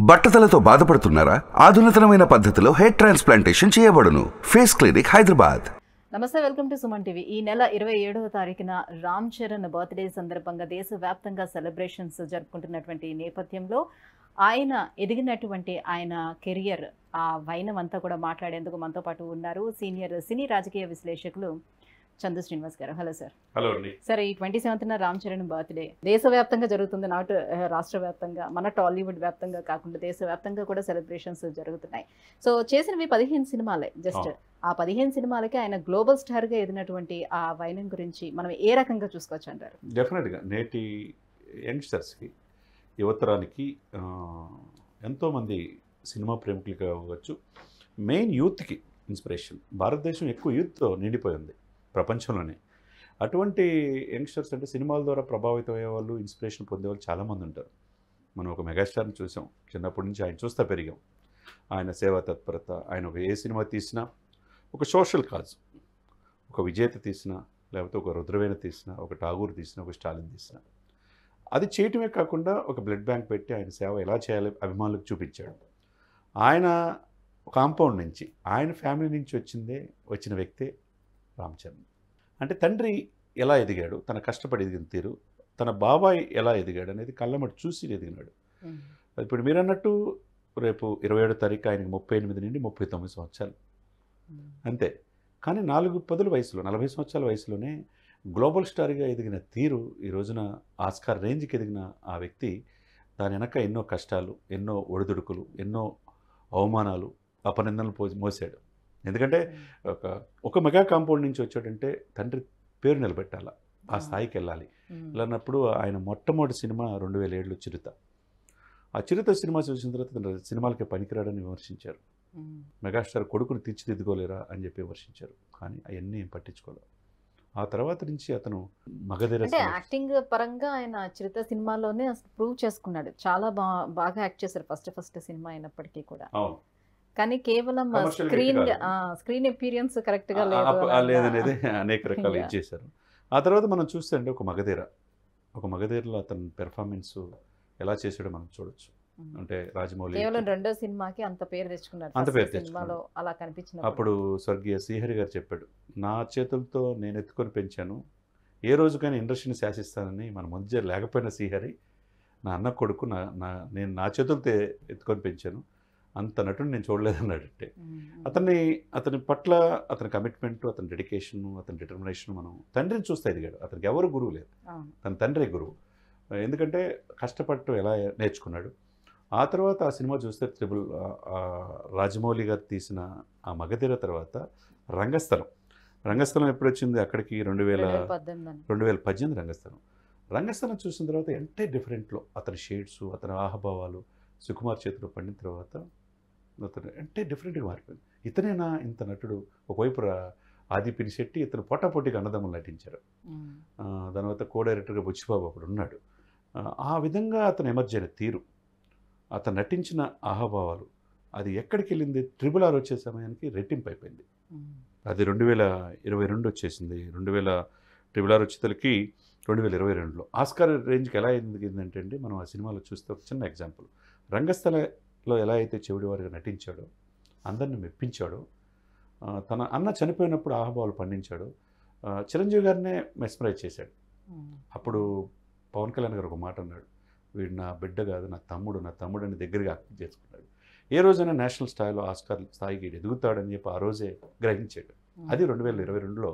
బట్టతలతో బాధపడుతున్నారా? ఆధునితనమైన పద్ధతిలో hair transplantation చేయబడును. Face clinic, Hyderabad. నమస్తే, వెల్కమ్ టు సుమన్ టీవీ. ఈ నెల 27వ తారీఖున రామ్ చరణ్ బర్త్డే సందర్భంగా దేశవ్యాప్తంగా సెలబ్రేషన్స్ జరుపుకుంటున్నటువంటి నేపథ్యంలో ఆయన ఎదిగినటువంటి ఆయన కెరియర్, ఆ వైనం అంతా కూడా మాట్లాడేందుకు మనతో పాటు ఉన్నారు సీనియర్ సినీ రాజకీయ విశ్లేషకులు చందు శ్రీనివాస్ గారు. Hello sir. హలో అండి. సార్, ఈ 27న రామ్ చరణ్ బర్త్డే దేశవ్యాప్తంగా జరుగుతుంది, నాట్ రాష్ట్ర వ్యాప్తంగా, మన టాలీవుడ్ వ్యాప్తంగా కాకుండా దేశవ్యాప్తంగా కూడా సెలబ్రేషన్స్ జరుగుతున్నాయి. సో చేసినవి 15 సినిమాలే. జస్ట్ ఆ 15 సినిమాలకి ఆయన గ్లోబల్ స్టార్గా ఎదిగినటువంటి ఆ వైనం గురించి మనం ఏ రకంగా చూసుకోవచ్చు అంటారు? డెఫినెట్గా నేటి యంగ్స్టర్స్కి, యువతరానికి ఎంతోమంది సినిమా ప్రేమికులుగా అవ్వచ్చు, మెయిన్ యూత్కి ఇన్స్పిరేషన్. భారతదేశం ఎక్కువ యూత్తో నిండిపోయింది ప్రపంచంలోనే. అటువంటి యంగ్స్టర్స్ అంటే సినిమాల ద్వారా ప్రభావితం అయ్యేవాళ్ళు, ఇన్స్పిరేషన్ పొందేవాళ్ళు చాలామంది ఉంటారు. మనం ఒక మెగాస్టార్ని చూసాం, చిన్నప్పటి నుంచి ఆయన చూస్తూ పెరిగాం. ఆయన సేవా తత్పరత, ఆయన ఒక ఏ సినిమా తీసినా ఒక సోషల్ కాజ్, ఒక విజేత తీసినా, లేకపోతే ఒక రుద్రవేణ తీసినా, ఒక ఠాగూర్ తీసినా, ఒక స్టాలిన్ తీసినా, అది చేయటమే కాకుండా ఒక బ్లడ్ బ్యాంక్ పెట్టి ఆయన సేవ ఎలా చేయాలి అభిమానులకు చూపించాడు. ఆయన కాంపౌండ్ నుంచి, ఆయన ఫ్యామిలీ నుంచి వచ్చిన వ్యక్తే రామ్ చరణ్. అంటే తండ్రి ఎలా ఎదిగాడు, తన కష్టపడి ఎదిగిన తీరు, తన బాబాయ్ ఎలా ఎదిగాడు అనేది కళ్ళమటి చూసి ఎదిగినాడు. ఇప్పుడు మీరు అన్నట్టు రేపు 27వ తారీఖు ఆయనకి 38 నుండి 39 సంవత్సరాలు అంతే. కానీ 4 వయసులో, 40 సంవత్సరాల వయసులోనే గ్లోబల్ స్టార్గా ఎదిగిన తీరు, ఈ రోజున ఆస్కార్ రేంజ్కి ఎదిగిన ఆ వ్యక్తి దాని వెనక ఎన్నో కష్టాలు, ఎన్నో ఒడిదుడుకులు, ఎన్నో అవమానాలు, అపనిందనలు మోసాడు. ఎందుకంటే ఒక మెగా కాంపౌండ్ నుంచి వచ్చాడంటే తండ్రి పేరు నిలబెట్టాలా, ఆ స్థాయికి వెళ్ళాలి. ఇలా అన్నప్పుడు ఆయన మొట్టమొదటి సినిమా 2007లో చిరుత. ఆ చిరుత సినిమా చూసిన తర్వాత సినిమాలకి పనికిరాడని విమర్శించారు. మెగాస్టార్ కొడుకుని తీర్చిదిద్దుకోలేరా అని చెప్పి విమర్శించారు. కానీ అవన్నీ ఏం పట్టించుకోలేదు. ఆ తర్వాత నుంచి అతను మగధీర, అంటే యాక్టింగ్ పరంగా ఆయన చిరుత సినిమాలోనే అసలు ప్రూవ్ చేసుకున్నాడు. చాలా బాగా యాక్ట్ చేశారు ఫస్ట్ సినిమా అయినప్పటికీ కూడా. కానీ కేవలం స్క్రీన్ ఎపీరియన్స్ కరెక్ట్ గా లేదనేది అనేక రకాలు ఇచ్చేశారు. ఆ తర్వాత మనం చూస్తే అంటే ఒక మగధీరలో అతని పెర్ఫార్మెన్స్ ఎలా చేసాడో మనం చూడొచ్చు. అంటే రాజమౌళి కేవలం 2వ సినిమాకి అంత పేరు తెచ్చుకున్నారు. అలా కనిపించిన అప్పుడు స్వర్గీయ శ్రీహరి గారు చెప్పాడు, నా చేతులతో నేను ఎత్తుకొని పెంచాను, ఏ రోజుకైనా ఇండస్ట్రీని శాసిస్తానని మన మధ్య లేకపోయిన శ్రీహరి నా అన్న కొడుకు, నేను నా చేతులతో ఎత్తుకొని పెంచాను, అంత నటుడు నేను చూడలేదన్నాడు. అంటే అతని పట్ల అతని కమిట్మెంట్, అతని డెడికేషన్, అతని డిటర్మినేషన్ మనం తండ్రిని చూస్తే ఎదిగాడు. అతనికి ఎవరు గురువు లేదు, తన తండ్రి గురువు. ఎందుకంటే కష్టపడటం ఎలా నేర్చుకున్నాడు. ఆ తర్వాత ఆ సినిమా చూస్తే రాజమౌళి గారు తీసిన ఆ మగధీర తర్వాత రంగస్థలం ఎప్పుడు వచ్చింది అక్కడికి? 2018 రంగస్థలం చూసిన తర్వాత ఎంటే డిఫరెంట్లో అతని షేడ్స్, అతని ఆహభావాలు సుకుమార్ చేతిలో పడిన తర్వాత అతను అంటే డిఫరెంట్గా మారిపోయింది. ఇతనేనా ఇంత నటుడు? ఒకవైపు ఆది పినిశెట్టి, ఇతను పోటాపోటీగా అన్నదమ్ములు నటించారు. దాని తర్వాత కో డైరెక్టర్గా బుచ్చిబాబు అప్పుడు ఉన్నాడు. ఆ విధంగా అతను ఎమర్జ్ అయిన తీరు, అతను నటించిన ఆహాభావాలు, అది ఎక్కడికి వెళ్ళింది? RRR వచ్చే సమయానికి రెట్టింపు అయిపోయింది. అది 2022 వచ్చేసింది. RRR వచ్చేసరికి 2022లో ఆస్కార్ రేంజ్కి ఎలా ఎదిగిందంటే అండి, మనం ఆ సినిమాలో చూస్తే ఒక చిన్న ఎగ్జాంపుల్. రంగస్థలంలో ఎలా అయితే చెవిడివారిగా నటించాడో, అందరిని మెప్పించాడో, తన అన్న చనిపోయినప్పుడు ఆహాభావాలు పండించాడు. చిరంజీవి గారినే మెస్మరైజ్ చేశాడు. అప్పుడు పవన్ కళ్యాణ్ గారు ఒక మాట అన్నాడు, వీడు నా బిడ్డ కాదు, నా తమ్ముడు అని దగ్గరగా అర్థం చేసుకున్నాడు. ఏ రోజైనా నేషనల్ స్థాయిలో ఆస్కార్ స్థాయికి ఎదుగుతాడని చెప్పి ఆ రోజే గ్రహించాడు. అది 2022లో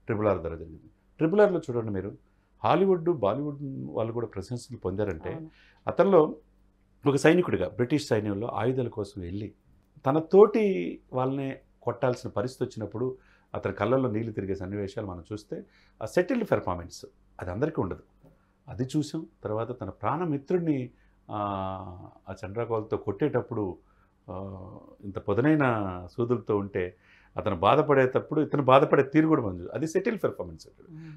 RRR ద్వారా జరిగింది. RRRలో చూడండి మీరు, హాలీవుడ్, బాలీవుడ్ వాళ్ళు కూడా ప్రశంసలు పొందారంటే, అతనిలో ఒక సైనికుడిగా బ్రిటిష్ సైన్యంలో ఆయుధాల కోసం వెళ్ళి తన తోటి వాళ్ళనే కొట్టాల్సిన పరిస్థితి వచ్చినప్పుడు అతని కళ్ళల్లో నీళ్లు తిరిగే సన్నివేశాలు మనం చూస్తే, ఆ సెటిల్డ్ పెర్ఫార్మెన్స్ అది అందరికీ ఉండదు. అది చూసాం. తర్వాత తన ప్రాణమిత్రుడిని ఆ చండ్రాకోలతో కొట్టేటప్పుడు ఇంత పొదనైన సూదులతో ఉంటే అతను బాధపడేటప్పుడు ఇతను బాధపడే తీరు కూడా మనం, అది సెటిల్ పెర్ఫార్మెన్స్.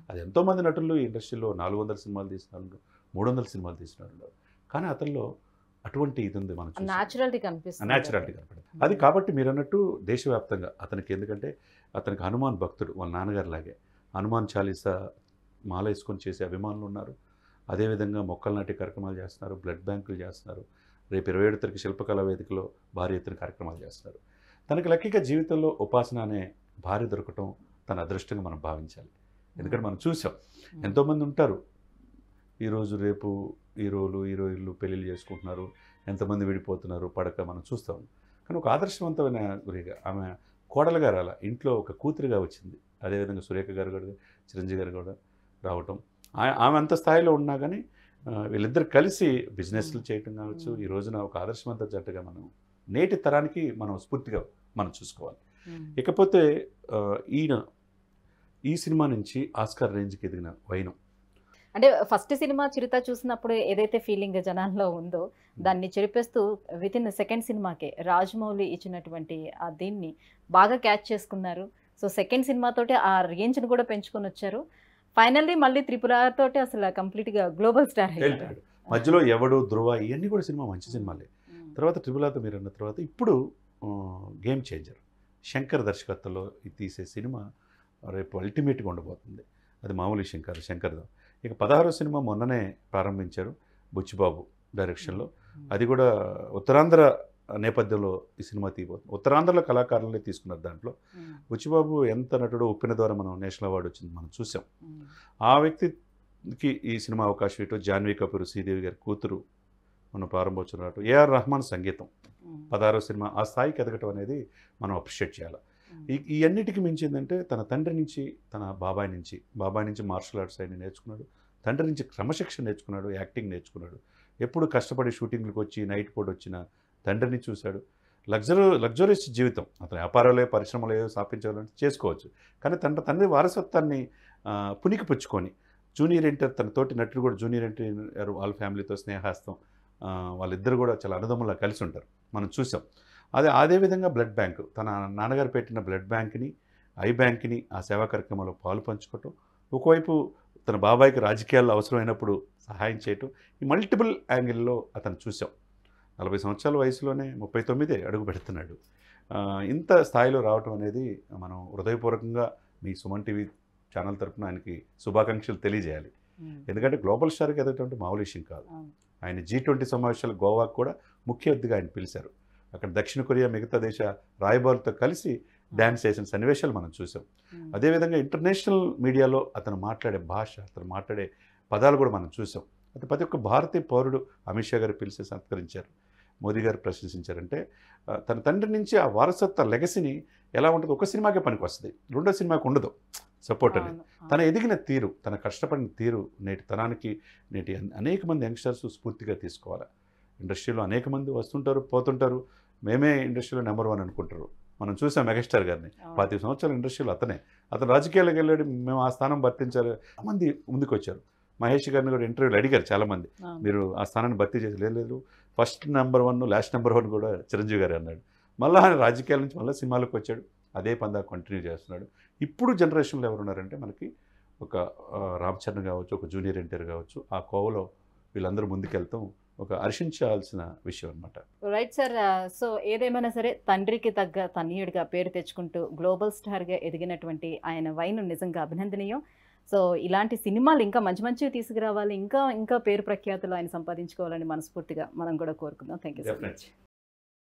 అది ఎంతోమంది నటులు ఈ ఇండస్ట్రీలో 400 సినిమాలు తీసినారు, 300 సినిమాలు తీసినారు. కానీ అతనిలో అటువంటి ఇది ఉంది, మనం న్యాచురాలిటీ కనిపిస్తుంది. అది కాబట్టి మీరు అన్నట్టు దేశవ్యాప్తంగా అతనికి, ఎందుకంటే అతనికి హనుమాన్ భక్తుడు, వాళ్ళ నాన్నగారు లాగే హనుమాన్ చాలీసా మాల వేసుకొని చేసే అభిమానులు ఉన్నారు. అదేవిధంగా మొక్కలు నాటి కార్యక్రమాలు చేస్తున్నారు, బ్లడ్ బ్యాంకులు చేస్తున్నారు. రేపు 27 తారీఖు శిల్పకళా వేదికలో భారీ ఎత్తున కార్యక్రమాలు చేస్తున్నారు. తనకి లక్కీగా జీవితంలో ఉపాసన అనే భార్య దొరకటం తన అదృష్టంగా మనం భావించాలి. ఎందుకంటే మనం చూసాం ఎంతోమంది ఉంటారు ఈరోజు రేపు హీరోయిన్లు పెళ్ళిళ్ళు చేసుకుంటున్నారు, ఎంతమంది విడిపోతున్నారు పడక మనం చూస్తాం. కానీ ఒక ఆదర్శవంతమైన గురిగా ఆమె కోడలుగా రాల, ఇంట్లో ఒక కూతురుగా వచ్చింది. అదేవిధంగా సురేఖ గారు కూడా, చిరంజీవి గారు కూడా రావటం, ఆమె అంత స్థాయిలో ఉన్నా కానీ వీళ్ళిద్దరు కలిసి బిజినెస్లు చేయటం కావచ్చు, ఈ రోజున ఒక ఆదర్శవంత జట్టుగా మనం నేటి తరానికి మనం స్ఫూర్తిగా మనం చూసుకోవాలి. ఇకపోతే ఈ సినిమా నుంచి ఆస్కార్ రేంజ్కి ఎదిగిన వైనం అంటే ఫస్ట్ సినిమా చిరుత చూసినప్పుడు ఏదైతే ఫీలింగ్ జనాల్లో ఉందో దాన్ని చెరిపేస్తూ విత్ ఇన్ సెకండ్ సినిమాకే రాజమౌళి ఇచ్చినటువంటి ఆ దీన్ని బాగా క్యాచ్ చేసుకున్నారు. సో సెకండ్ సినిమాతోటి ఆ రేంజ్ని కూడా పెంచుకొని వచ్చారు. ఫైనల్లీ మళ్ళీ త్రిపుర తోటి అసలు కంప్లీట్గా గ్లోబల్ స్టార్ వెళ్ళాడు. మధ్యలో ఎవడు, ధృవ ఇవన్నీ కూడా సినిమా మంచి సినిమాలే. తర్వాత త్రిపులతో మీరు అన్న తర్వాత ఇప్పుడు గేమ్ చేంజర్ శంకర్ దర్శకత్వంలో తీసే సినిమా రేపు అల్టిమేట్గా ఉండబోతుంది. అది మామూలు విషయం కాదు శంకర్ది. ఇక 16వ సినిమా మొన్ననే ప్రారంభించారు బుచ్చిబాబు డైరెక్షన్లో. అది కూడా ఉత్తరాంధ్ర నేపథ్యంలో ఈ సినిమా తీయబోతుంది. ఉత్తరాంధ్రలో కళాకారులనే తీసుకున్నారు. దాంట్లో బుచ్చిబాబు ఎంత నటుడు, ఉప్పిన ద్వారా మనం నేషనల్ అవార్డు వచ్చింది మనం చూసాం. ఆ వ్యక్తికి ఈ సినిమా అవకాశం ఇటు జాన్వీ కపూర్, శ్రీదేవి గారి కూతురు మనం ప్రారంభోత్సవం రావటం, ఏఆర్ రెహమాన్ సంగీతం, 16వ సినిమా ఆ స్థాయికి ఎదగటం అనేది మనం అప్రిషియేట్ చేయాలి. ఈ అన్నిటికీ మించి ఏంటంటే తన తండ్రి నుంచి, తన బాబాయ్ నుంచి మార్షల్ ఆర్ట్స్ ఆయన నేర్చుకున్నాడు, తండ్రి నుంచి క్రమశిక్షణ నేర్చుకున్నాడు, యాక్టింగ్ నేర్చుకున్నాడు. ఎప్పుడు కష్టపడి షూటింగ్లకు వచ్చి నైట్ పూట వచ్చిన తండ్రిని చూశాడు. లగ్జరీస్ జీవితం, అతను వ్యాపారాలే పరిశ్రమలు స్థాపించాలంటే చేసుకోవచ్చు, కానీ తండ్రి వారసత్వాన్ని పుణికిపుచ్చుకొని జూనియర్ ఎన్టీఆర్ తన తోటి నటుడు కూడా జూనియర్ ఎన్టీఆర్ వాళ్ళ ఫ్యామిలీతో స్నేహాస్తం, వాళ్ళిద్దరు కూడా చాలా అన్నదమ్ములా కలిసి ఉంటారు మనం చూసాం. అదేవిధంగా బ్లడ్ బ్యాంక్, తన నాన్నగారు పెట్టిన బ్లడ్ బ్యాంక్ని, ఐ బ్యాంక్ని ఆ సేవా కార్యక్రమంలో పాలు పంచుకోవటం, ఒకవైపు తన బాబాయికి రాజకీయాల్లో అవసరమైనప్పుడు సహాయం చేయటం, ఈ మల్టిపుల్ యాంగిల్లో అతను చూసాం. 40 సంవత్సరాల వయసులోనే 39 అడుగు పెడుతున్నాడు. ఇంత స్థాయిలో రావటం అనేది మనం హృదయపూర్వకంగా మీ సుమన్ టీవీ ఛానల్ తరఫున ఆయనకి శుభాకాంక్షలు తెలియజేయాలి. ఎందుకంటే గ్లోబల్ స్టార్కి ఎదగటం మామూలు విషయం కాదు. ఆయన G20 సమావేశాలు గోవాకు కూడా ముఖ్య అతిథిగా ఆయన పిలిచారు. అక్కడ దక్షిణ కొరియా, మిగతా దేశ రాయబారులతో కలిసి డ్యాన్స్ చేసిన సన్నివేశాలు మనం చూసాం. అదేవిధంగా ఇంటర్నేషనల్ మీడియాలో అతను మాట్లాడే భాష, అతను మాట్లాడే పదాలు కూడా మనం చూసాం. అయితే ప్రతి ఒక్క భారతీయ పౌరుడు అమిత్ షా గారు పిలిచి సత్కరించారు, మోదీ గారు ప్రశంసించారంటే తన తండ్రి నుంచి ఆ వారసత్వ లెగసీని ఎలా ఉంటుంది, ఒక సినిమాకే పనికి వస్తుంది, రెండో సినిమాకి ఉండదు సపోర్ట్ అనేది. తన ఎదిగిన తీరు, తన కష్టపడిన తీరు నేటి తరానికి, నేటి అనేక మంది యంగ్స్టర్స్ స్ఫూర్తిగా తీసుకోవాలి. ఇండస్ట్రీలో అనేక మంది వస్తుంటారు, పోతుంటారు, మేమే ఇండస్ట్రీలో నెంబర్ 1 అనుకుంటారు. మనం చూసాం మెగాస్టార్ గారిని, 25 సంవత్సరాల ఇండస్ట్రీలో అతను రాజకీయాలకు వెళ్ళాడు, మేము ఆ స్థానం భర్తించాలి, మంది ముందుకు వచ్చారు. మహేష్ గారిని కూడా ఇంటర్వ్యూలు అడిగారు చాలామంది, మీరు ఆ స్థానాన్ని భర్తీ చేసి లేదు ఫస్ట్ నెంబర్ 1 లాస్ట్ నెంబర్ 1 కూడా చిరంజీవి గారు అన్నాడు. మళ్ళీ ఆయన రాజకీయాల నుంచి మళ్ళీ సినిమాలకు వచ్చాడు, అదే పందా కంటిన్యూ చేస్తున్నాడు. ఇప్పుడు జనరేషన్లో ఎవరున్నారంటే మనకి ఒక రామ్ చరణ్ కావచ్చు, ఒక జూనియర్ ఎన్టీఆర్ కావచ్చు, ఆ కోవలో వీళ్ళందరూ ముందుకెళ్తాం ఒక హర్షించాల్సిన విషయం అనమాట. Right sir. సో ఏదేమైనా సరే తండ్రికి తగ్గ తనయుడిగా పేరు తెచ్చుకుంటూ గ్లోబల్ స్టార్గా ఎదిగినటువంటి ఆయన వైను నిజంగా అభినందనీయం. సో ఇలాంటి సినిమాలు ఇంకా మంచివి తీసుకురావాలి, ఇంకా పేరు ప్రఖ్యాతులు ఆయన సంపాదించుకోవాలని మనస్ఫూర్తిగా మనం కూడా కోరుకుందాం. Thank you so much.